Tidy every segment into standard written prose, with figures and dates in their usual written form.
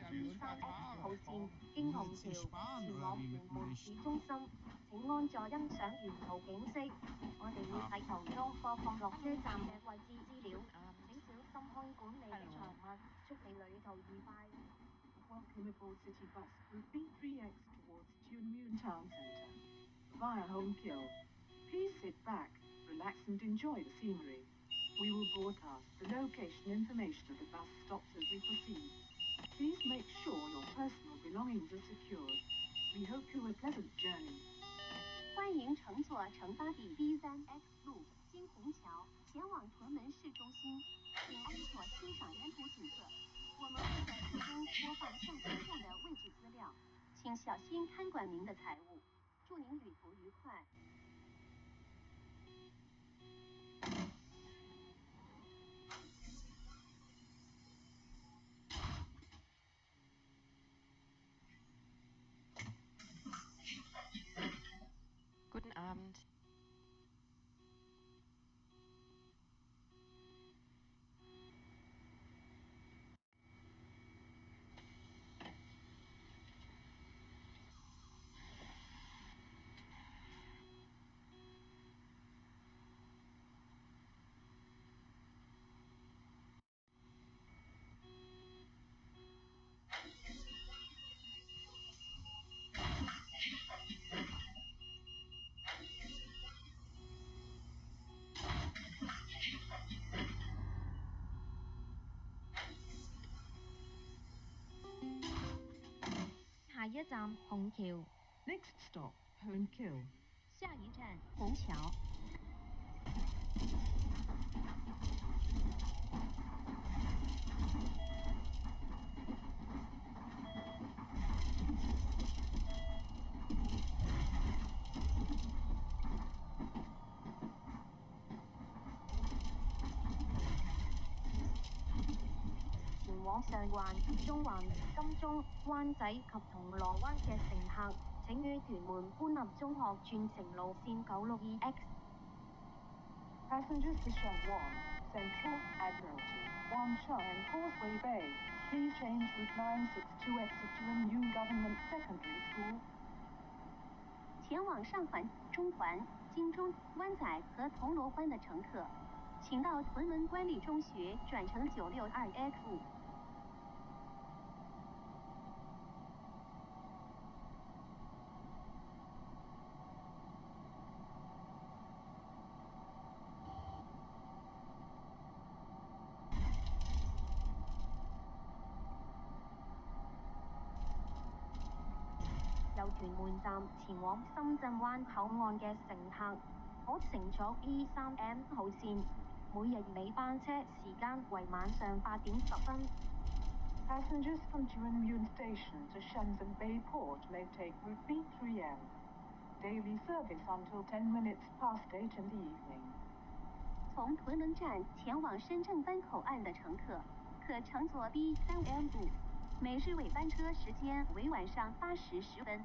B3X 號線經虹橋前往屯門市中心，請安坐欣賞沿途景色。我哋會喺途中播放落車站嘅位置資料，請小心看管你嘅財物，祝你旅途愉快。Welcome aboard City Bus Group B3X towards Tuen Town Centre via Holmkill. Please sit back, relax and enjoy the scenery. We will broadcast the location information of the bus stops as we proceed. Please make sure your personal belongings are secured. We hope you a pleasant journey. 欢迎乘坐城巴底 B3X 路经虹桥前往屯门市中心，请安坐欣赏沿途景色。我们会在途中播放向观众的位置资料，请小心看管您的财物。祝您旅途愉快。Guten Abend.下一站虹橋。Next stop, Holmkill. 下一站虹橋。前往上環、中環、金鐘、灣仔及銅鑼灣嘅乘客，請於屯門官立中學轉乘路線962X。Passengers to Shanghai, Central, Admiralty, Wan Chai and Causeway Bay, please change route 962X to a new government secondary school. 前往上环、中环、金钟、湾仔和铜锣湾的乘客，请到屯门官立中学转乘962X。由屯門站前往深圳灣口岸嘅乘客，可乘坐 B3M 號線，每日尾班車時間為晚上8點10分。Passengers from Tuen Station to Shenzhen Bay Port may take route B3M. Daily service until 10 minutes past 8 in the evening. 從屯門站前往深圳灣口岸的乘客，可乘坐 B3M 路。每日尾班車時間為晚上8時10分。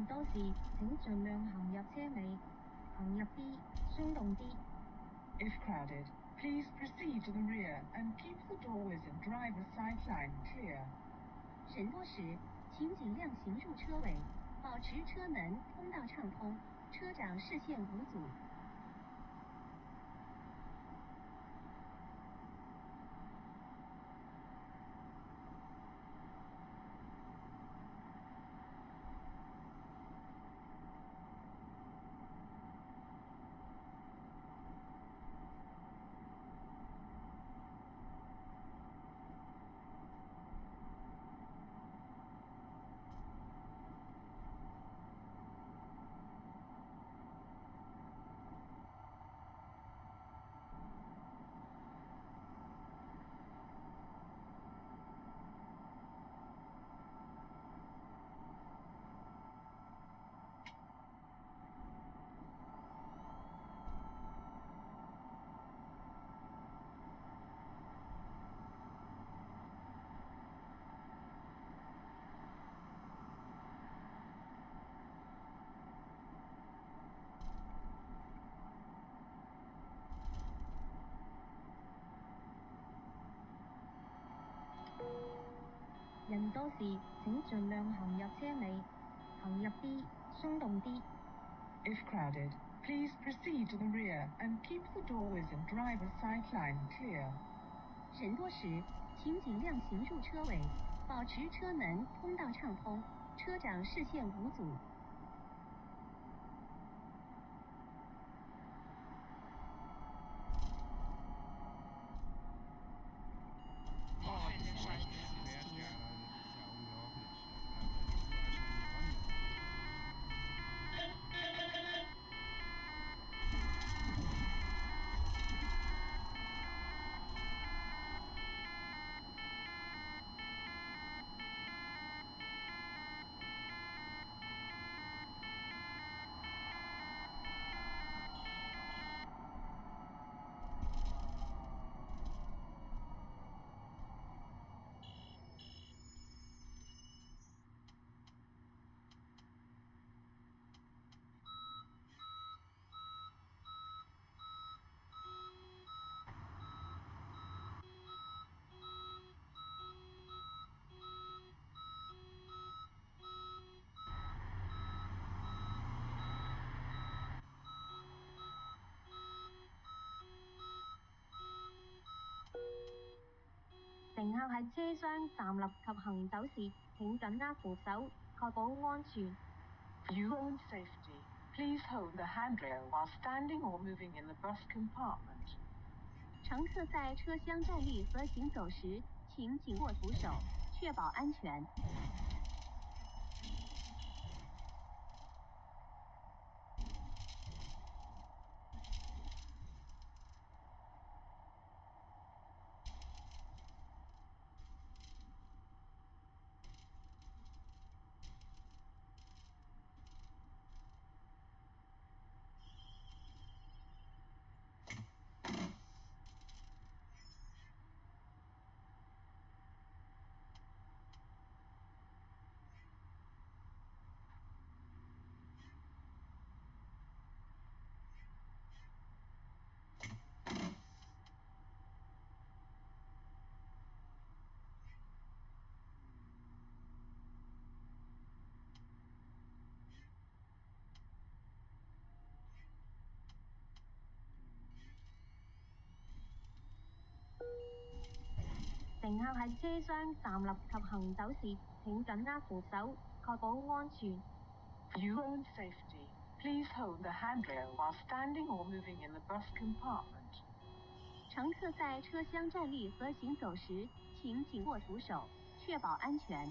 多時，請盡量行入車尾，行入啲，鬆動啲。If crowded, please proceed to the rear and keep the doorways and driver's side line clear. 人多时，请尽量行入车尾，保持车门通道畅通，车长视线无阻。人多時，請盡量行入車尾，行入啲，鬆動啲。If crowded, please proceed to the rear and keep the doorways and driver's side line clear. 人多時，請盡量行入車尾，保持車門通道暢通，車長視線無阻。乘客喺車廂站立及行走時，請緊握扶手，確保安全。For your own safety, please hold the handrail while standing or moving in the bus compartment. 乘客在車廂站立和行走時，請緊握扶手，確保安全。乘客喺車廂站立及行走時，請緊握扶手，確保安全。For your own safety, please hold the handrail while standing or moving in the bus compartment. 乘客在車廂站立和行走時，請緊握扶手，確保安全。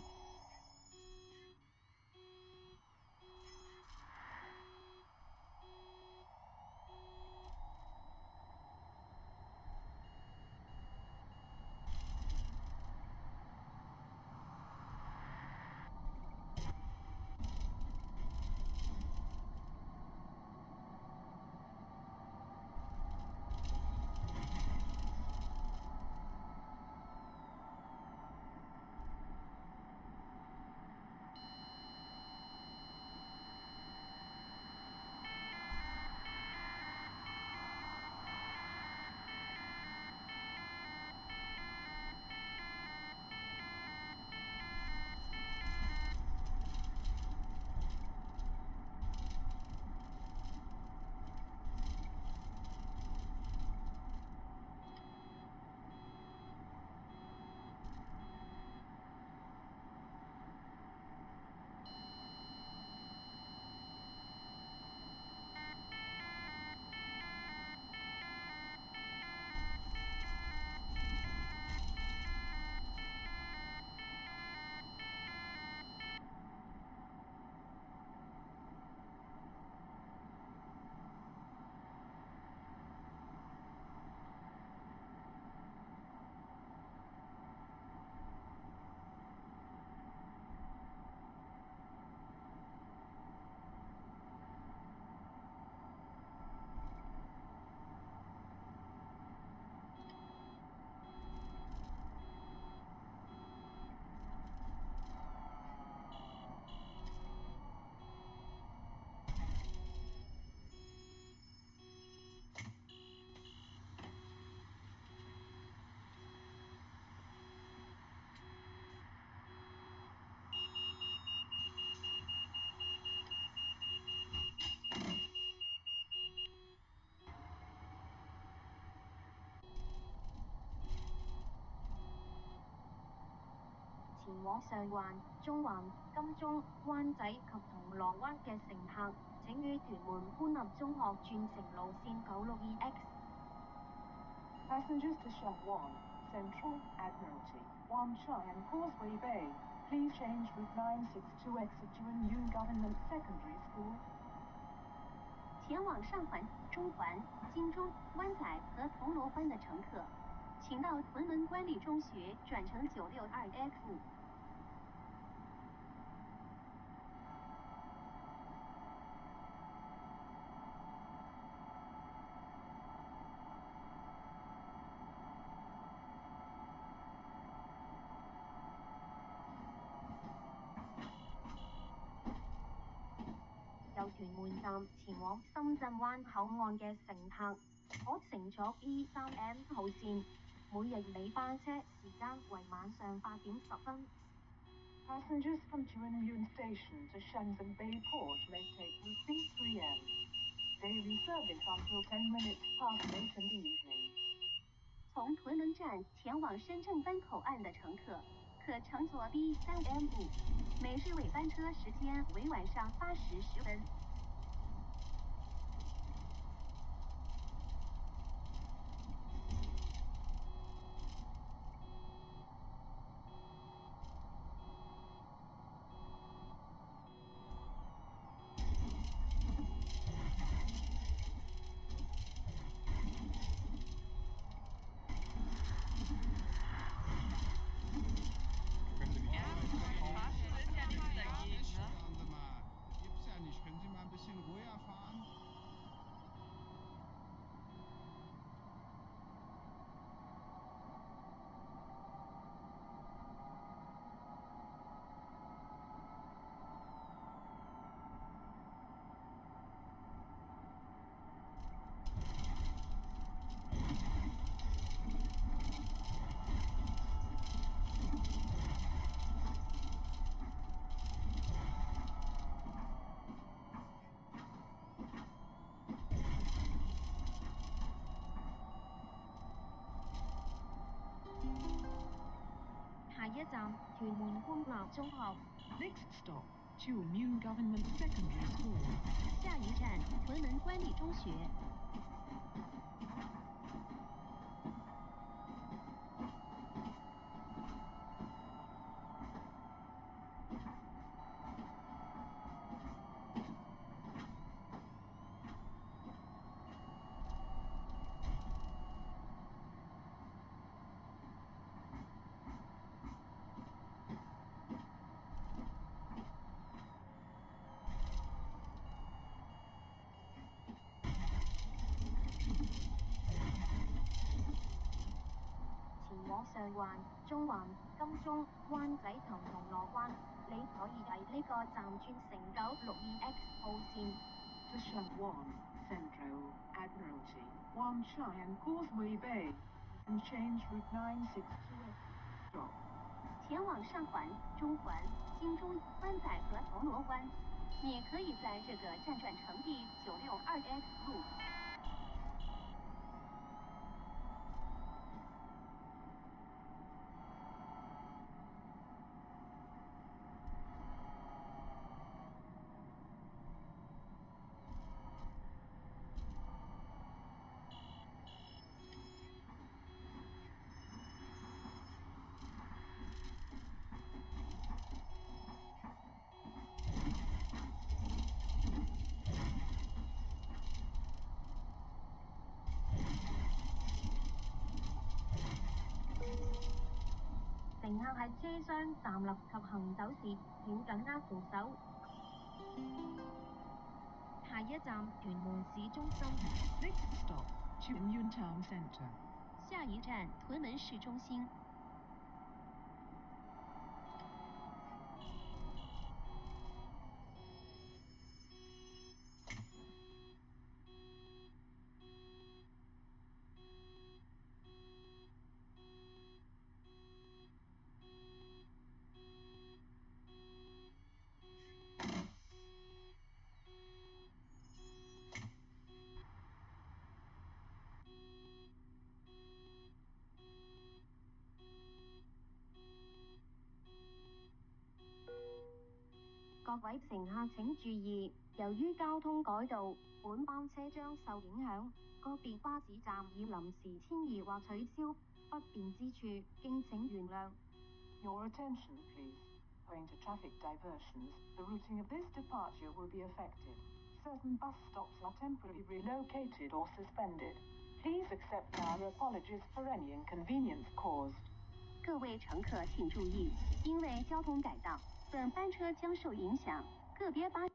往上環、中環、金鐘、灣仔及銅鑼灣嘅乘客，請於屯門官立中學轉乘路線962X。Passengers to Shell One, Central, Admiralty, Wan Chai and Causeway Bay, please change route 962 exit Yuan Yun Government Secondary School. 前往上环、中环、金钟、湾仔和铜锣湾的乘客，请到屯门官立中学转乘962X 路。由屯門站前往深圳灣口岸嘅乘客，可乘坐 B3M 號線，每日尾班車時間為晚上8點10分。Passengers from Yuan Station to Shenzhen Bay Port may take route B3M. Daily service until 10 minutes past 8 in the evening. 从屯门站前往深圳湾口岸的乘客，可乘坐 B3M 路，每日尾班车时间为晚上8时10分。下一站屯門官立中學。Next stop, Yuan Government Secondary School. 下一站屯門官立中學。往上環、中環、金鐘、灣仔同銅鑼灣，你可以喺呢個站轉乘962X 號線。To Shell One, Central, Admiralty, Wan Chai and Causeway Bay, and change route 962X. Stop. 前往上环、中环、金钟、湾仔和铜锣湾，你可以在这个站转乘第962X 路。乘客喺車廂站立及行走時，請緊握扶手。下一站屯門市中心。Next stop, Yuan Town Centre. 下一站屯門市中心。各位乘客請注意，由於交通改道，本班車將受影響，個別巴士站已臨時遷移或取消，不便之處，敬請原諒。Your attention, please. Owing to traffic diversions, the routing of this departure will be affected. Certain bus stops are temporarily relocated or suspended. Please accept our apologies for any inconvenience caused. 各位乘客请注意，因为交通改道，本班车将受影响，个别巴。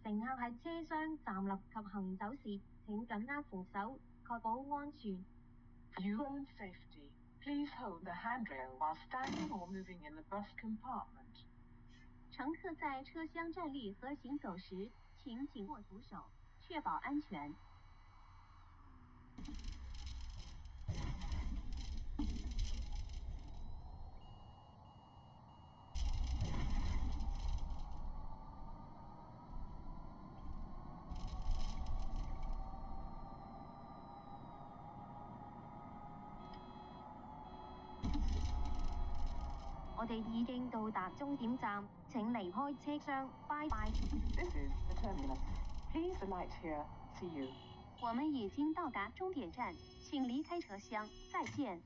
乘客喺車廂站立及行走時，請緊握扶手，確保安全。For your own safety, please hold the handrail while standing or moving in the bus compartment. 乘客在车廂站立和行走時，請緊握扶手，確保安全。我哋已經到達終點站，請離開車廂，拜拜。This is the terminus. Please alight here. See you. 我們已經到達終點站，請離開車廂，再見。